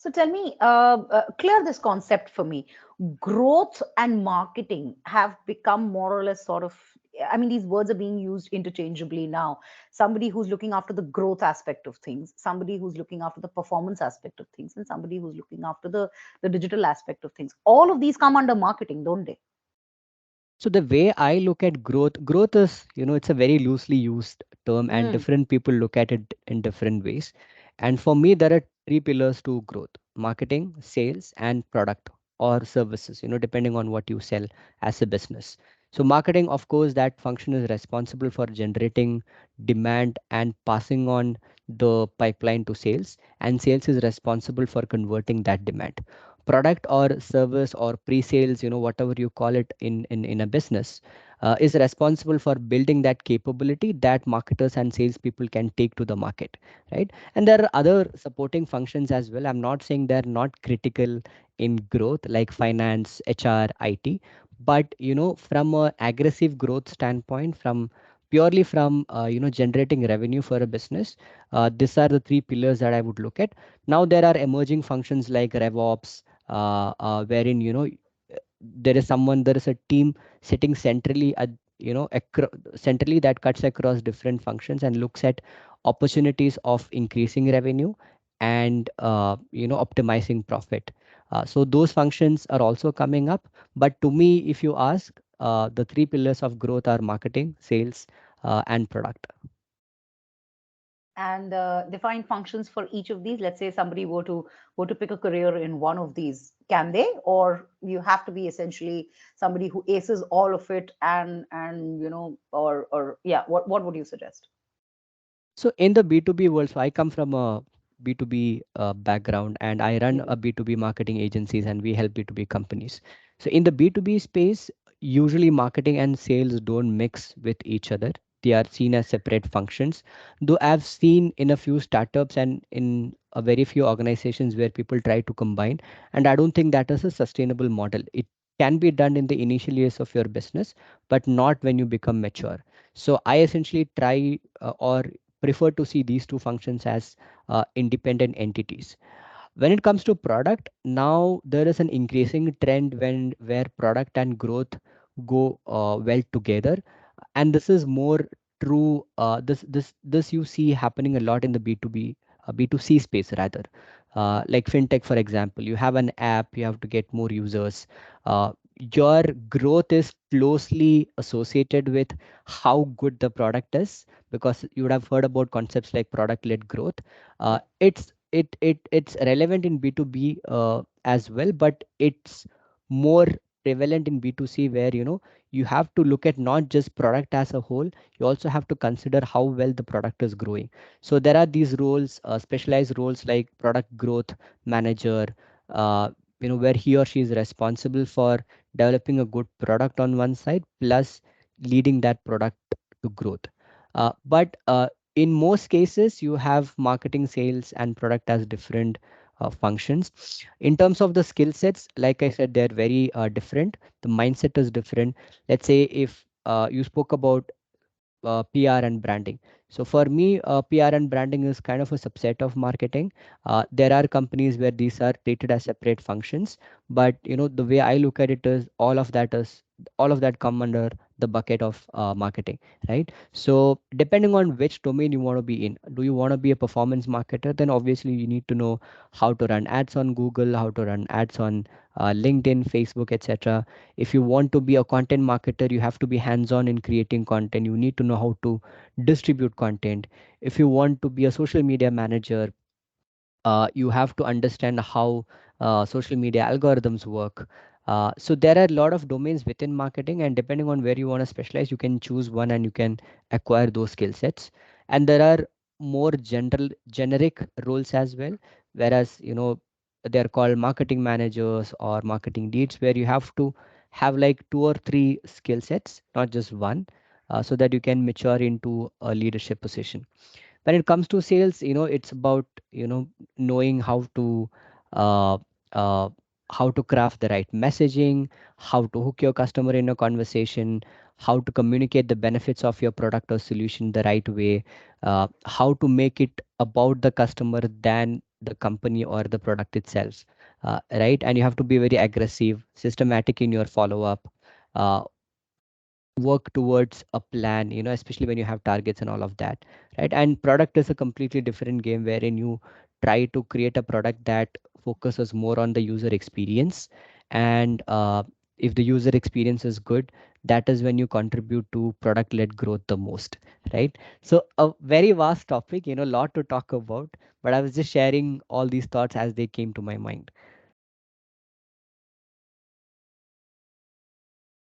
So tell me, clear this concept for me. Growth and marketing have become more or less sort of, I mean, these words are being used interchangeably now. Somebody who's looking after the growth aspect of things, somebody who's looking after the performance aspect of things, and somebody who's looking after the digital aspect of things. All of these come under marketing, don't they? So the way I look at growth is, it's a very loosely used term and Mm, different people look at it in different ways. And for me, there are three pillars to growth: marketing, sales, and product or services, depending on what you sell as a business. So marketing, of course, that function is responsible for generating demand and passing on the pipeline to sales, and sales is responsible for converting that demand. Product or service or pre-sales, whatever you call it in a business, is responsible for building that capability that marketers and salespeople can take to the market, right? And there are other supporting functions as well. I'm not saying they're not critical in growth, like finance, HR, IT, but from a aggressive growth standpoint, from purely from generating revenue for a business, these are the three pillars that I would look at. Now there are emerging functions like RevOps, wherein there is a team sitting centrally at centrally that cuts across different functions and looks at opportunities of increasing revenue and optimizing profit. So those functions are also coming up. But to me, if you ask, the three pillars of growth are marketing, sales, and product. and define functions for each of these. Let's say somebody were to pick a career in one of these, can they? Or you have to be essentially somebody who aces all of it, and or yeah, what would you suggest? So in the B2B world, so I come from a B2B background and I run a B2B marketing agencies and we help B2B companies. So in the B2B space, usually marketing and sales don't mix with each other. They are seen as separate functions. Though I've seen in a few startups and in a very few organizations where people try to combine, and I don't think that is a sustainable model. It can be done in the initial years of your business, but not when you become mature. So I essentially try or prefer to see these two functions as independent entities. When it comes to product, now there is an increasing trend where product and growth go well together, and this is more true. This you see happening a lot in the B2B, B2C space rather. Like fintech, for example, you have an app, you have to get more users. Your growth is closely associated with how good the product is, because you would have heard about concepts like product-led growth. Yeah. It's relevant in B2B as well, but it's more prevalent in B2C, where you have to look at not just product as a whole, you also have to consider how well the product is growing. So there are these roles, specialized roles like product growth manager, uh, where he or she is responsible for developing a good product on one side plus leading that product to growth. But in most cases you have marketing, sales, and product as different functions. In terms of the skill sets, like I said, they're very different. The mindset is different. Let's say if you spoke about PR and branding. So for me, PR and branding is kind of a subset of marketing. There are companies where these are treated as separate functions, but the way I look at it is all of that come under the bucket of marketing, right? So depending on which domain you want to be in, do you want to be a performance marketer? Then obviously you need to know how to run ads on Google, how to run ads on LinkedIn, Facebook, etc. If you want to be a content marketer, you have to be hands on in creating content. You need to know how to distribute content. If you want to be a social media manager, you have to understand how social media algorithms work. So there are a lot of domains within marketing, and depending on where you want to specialize, you can choose one and you can acquire those skill sets. And there are more generic roles as well, whereas they're called marketing managers or marketing leads, where you have to have like two or three skill sets, not just one, so that you can mature into a leadership position. When it comes to sales, it's about knowing uh, uh, how to craft the right messaging, how to hook your customer in a conversation, how to communicate the benefits of your product or solution the right way, how to make it about the customer than the company or the product itself, right? And you have to be very aggressive, systematic in your follow up, uh, work towards a plan, especially when you have targets and all of that, right? And product is a completely different game wherein you try to create a product that focuses more on the user experience. And if the user experience is good, that is when you contribute to product led growth the most, right? So a very vast topic, lot to talk about, but I was just sharing all these thoughts as they came to my mind.